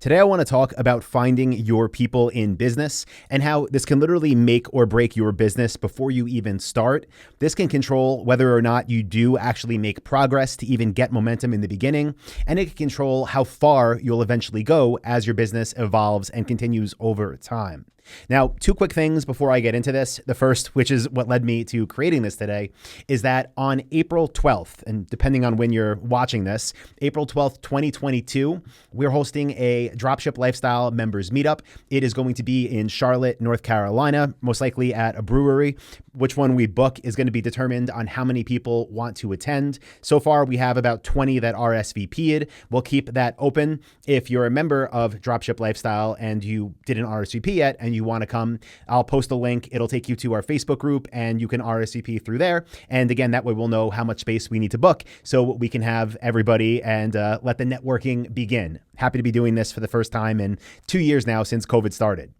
Today, I want to talk about finding your people in business and how this can literally make or break your business before you even start. This can control whether or not you do actually make progress to even get momentum in the beginning, and it can control how far you'll eventually go as your business evolves and continues over time. Now, two quick things before I get into this. The first, which is what led me to creating this today, is that on April 12th, and depending on when you're watching this, April 12th, 2022, we're hosting a Dropship Lifestyle members meetup. It is going to be in Charlotte, North Carolina, most likely at a brewery. Which one we book is going to be determined on how many people want to attend. So far, we have about 20 that RSVP'd. We'll keep that open. If you're a member of Dropship Lifestyle and you didn't RSVP yet and you want to come, I'll post a link. It'll take you to our Facebook group and you can RSVP through there. And again, that way we'll know how much space we need to book so we can have everybody and let the networking begin. Happy to be doing this for the first time in 2 years now since COVID started.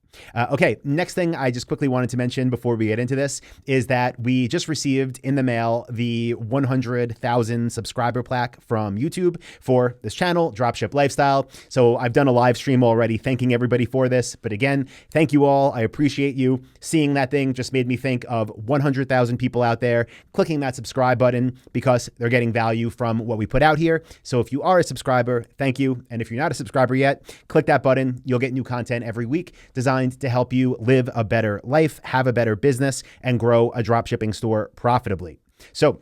Okay, next thing I just quickly wanted to mention before we get into this is that we just received in the mail the 100,000 subscriber plaque from YouTube for this channel, Dropship Lifestyle. So I've done a live stream already thanking everybody for this. But again, thank you all. I appreciate you. Seeing that thing just made me think of 100,000 people out there clicking that subscribe button because they're getting value from what we put out here. So if you are a subscriber, thank you. And if you're not a subscriber yet, click that button. You'll get new content every week designed to help you live a better life, have a better business, and grow a dropshipping store profitably. So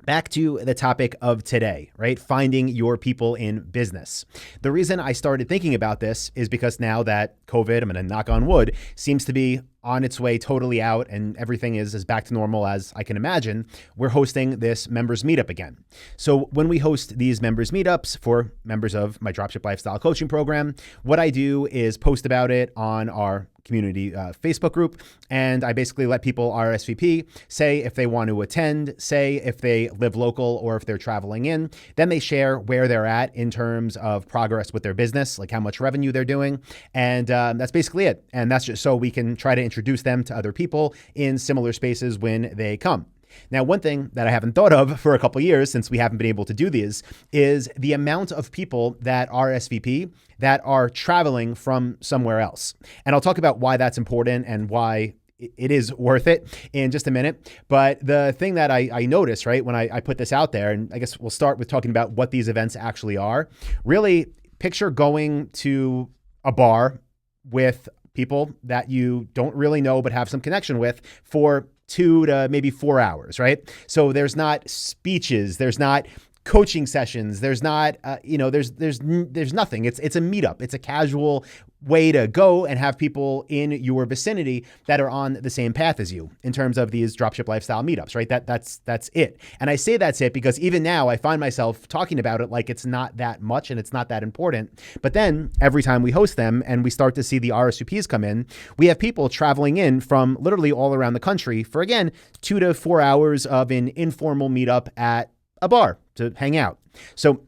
back to the topic of today, right? Finding your people in business. The reason I started thinking about this is because now that COVID, I'm going to knock on wood, seems to be on its way totally out and everything is as back to normal as I can imagine, we're hosting this members meetup again. So when we host these members meetups for members of my Dropship Lifestyle coaching program, what I do is post about it on our community Facebook group. And I basically let people RSVP, say if they want to attend, say if they live local or if they're traveling in. Then they share where they're at in terms of progress with their business, like how much revenue they're doing. And that's basically it. And that's just so we can try to introduce them to other people in similar spaces when they come. Now, one thing that I haven't thought of for a couple of years since we haven't been able to do these is the amount of people that RSVP that are traveling from somewhere else. And I'll talk about why that's important and why it is worth it in just a minute. But the thing that I noticed, right, when I put this out there, and I guess we'll start with talking about what these events actually are. Really picture going to a bar with people that you don't really know but have some connection with for 2 to maybe 4 hours, right? So there's not speeches, there's not coaching sessions, there's not, there's nothing. It's a meetup. It's a casual way to go and have people in your vicinity that are on the same path as you in terms of these Dropship Lifestyle meetups, right? That's it. And I say that's it because even now I find myself talking about it like it's not that much and it's not that important. But then every time we host them and we start to see the RSVPs come in, we have people traveling in from literally all around the country for, again, 2 to 4 hours of an informal meetup at a bar to hang out. So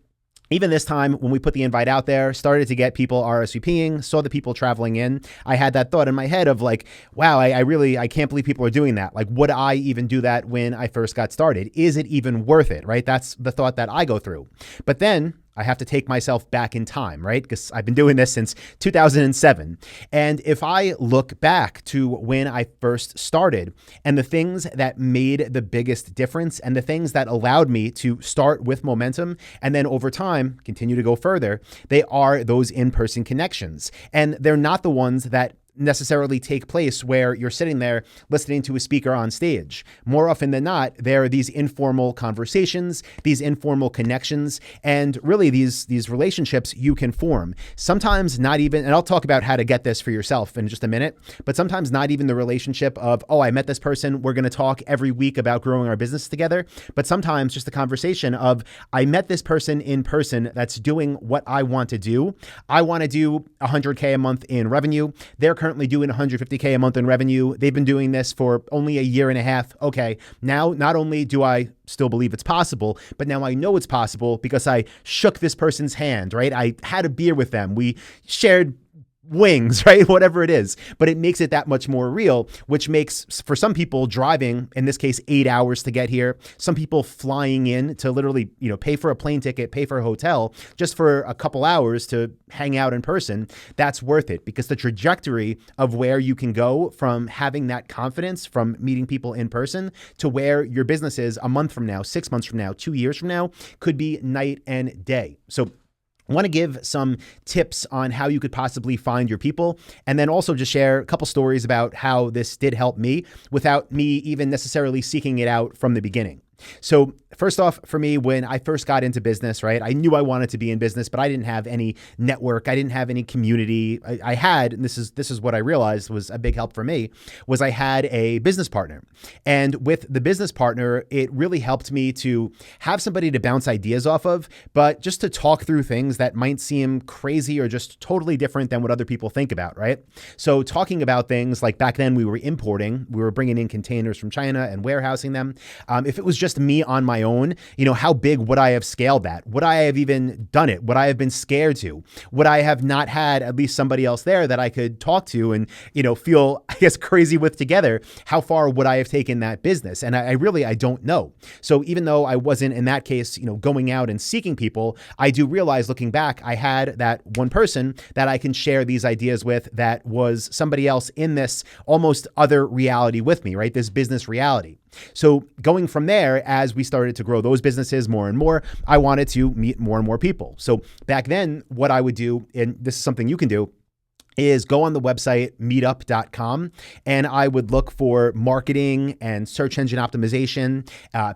even this time, when we put the invite out there, started to get people RSVPing, saw the people traveling in. I had that thought in my head of like, wow, I can't believe people are doing that. Like, would I even do that when I first got started? Is it even worth it, right? That's the thought that I go through. But then I have to take myself back in time, right? Because I've been doing this since 2007. And if I look back to when I first started and the things that made the biggest difference and the things that allowed me to start with momentum and then over time continue to go further, they are those in-person connections. And they're not the ones that necessarily take place where you're sitting there listening to a speaker on stage. More often than not, there are these informal conversations, these informal connections, and really these relationships you can form. Sometimes not even, and I'll talk about how to get this for yourself in just a minute, but sometimes not even the relationship of, oh, I met this person, we're going to talk every week about growing our business together. But sometimes just the conversation of, I met this person in person that's doing what I want to do. I want to do 100K a month in revenue. They're currently doing 150K a month in revenue. They've been doing this for only a year and a half. Okay, now not only do I still believe it's possible, but now I know it's possible because I shook this person's hand, right? I had a beer with them. We shared wings, right? Whatever it is, but it makes it that much more real, which makes, for some people, driving, in this case, 8 hours to get here, some people flying in to literally, pay for a plane ticket, pay for a hotel just for a couple hours to hang out in person. That's worth it, because the trajectory of where you can go from having that confidence from meeting people in person to where your business is a month from now, 6 months from now, 2 years from now could be night and day. So I want to give some tips on how you could possibly find your people, and then also just share a couple stories about how this did help me without me even necessarily seeking it out from the beginning. So first off, for me, when I first got into business, right, I knew I wanted to be in business, but I didn't have any network. I didn't have any community. I had, and this is what I realized was a big help for me, was I had a business partner. And with the business partner, it really helped me to have somebody to bounce ideas off of, but just to talk through things that might seem crazy or just totally different than what other people think about, right? So talking about things like back then we were bringing in containers from China and warehousing them. If it was just me on my own, how big would I have scaled that? Would I have even done it? Would I have been scared to? Would I have not had at least somebody else there that I could talk to and, feel, I guess, crazy with together? How far would I have taken that business? And I don't know. So even though I wasn't in that case, going out and seeking people, I do realize looking back, I had that one person that I can share these ideas with that was somebody else in this almost other reality with me, right? This business reality. So going from there, as we started to grow those businesses more and more, I wanted to meet more and more people. So back then, what I would do, and this is something you can do, is go on the website meetup.com, and I would look for marketing and search engine optimization,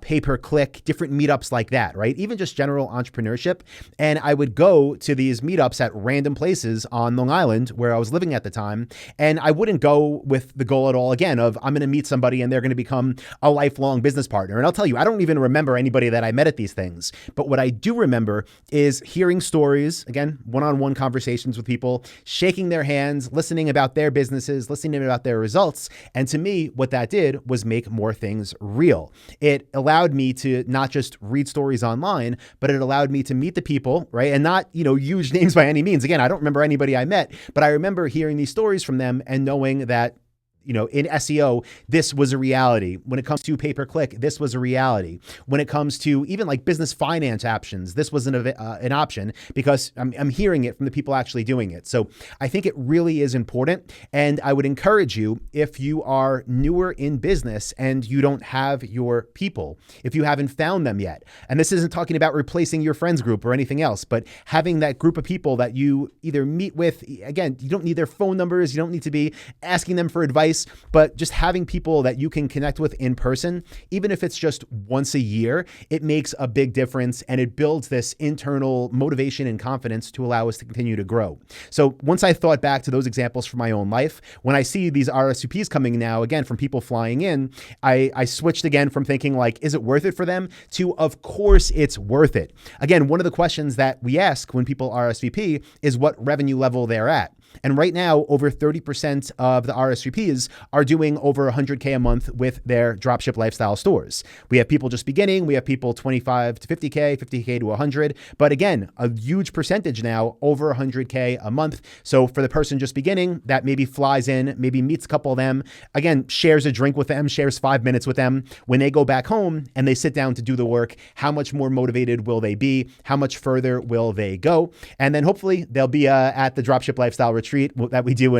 pay-per-click, different meetups like that, right? Even just general entrepreneurship. And I would go to these meetups at random places on Long Island where I was living at the time. And I wouldn't go with the goal at all, again, of I'm going to meet somebody and they're going to become a lifelong business partner. And I'll tell you, I don't even remember anybody that I met at these things. But what I do remember is hearing stories, again, one-on-one conversations with people, shaking their hands, listening about their businesses, listening about their results. And to me, what that did was make more things real. It allowed me to not just read stories online, but it allowed me to meet the people, right? And not, huge names by any means. Again, I don't remember anybody I met, but I remember hearing these stories from them and knowing that in SEO, this was a reality. When it comes to pay-per-click, this was a reality. When it comes to even like business finance options, this was an option because I'm hearing it from the people actually doing it. So I think it really is important. And I would encourage you, if you are newer in business and you don't have your people, if you haven't found them yet, and this isn't talking about replacing your friends group or anything else, but having that group of people that you either meet with, again, you don't need their phone numbers. You don't need to be asking them for advice, but just having people that you can connect with in person, even if it's just once a year, it makes a big difference and it builds this internal motivation and confidence to allow us to continue to grow. So once I thought back to those examples from my own life, when I see these RSVPs coming now, again, from people flying in, I switched again from thinking like, is it worth it for them to, of course it's worth it. Again, one of the questions that we ask when people RSVP is what revenue level they're at. And right now, over 30% of the RSVPs are doing over 100K a month with their dropship lifestyle stores. We have people just beginning. We have people 25 to 50K, 50K to 100. But again, a huge percentage now, over 100K a month. So for the person just beginning, that maybe flies in, maybe meets a couple of them, again, shares a drink with them, shares 5 minutes with them. When they go back home and they sit down to do the work, how much more motivated will they be? How much further will they go? And then hopefully they'll be at the dropship lifestyle retreat that we do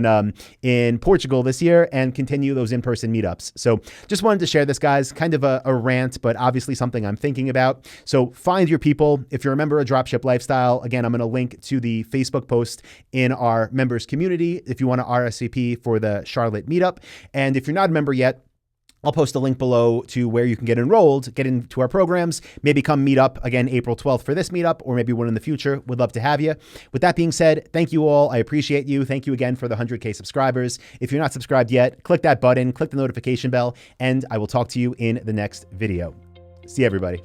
in Portugal this year and continue those in-person meetups. So just wanted to share this, guys, kind of a rant, but obviously something I'm thinking about. So find your people. If you're a member of Dropship Lifestyle, again, I'm going to link to the Facebook post in our members community if you want to RSVP for the Charlotte meetup. And if you're not a member yet, I'll post a link below to where you can get enrolled, get into our programs, maybe come meet up again April 12th for this meetup, or maybe one in the future. Would love to have you. With that being said, thank you all. I appreciate you. Thank you again for the 100K subscribers. If you're not subscribed yet, click that button, click the notification bell, and I will talk to you in the next video. See you, everybody.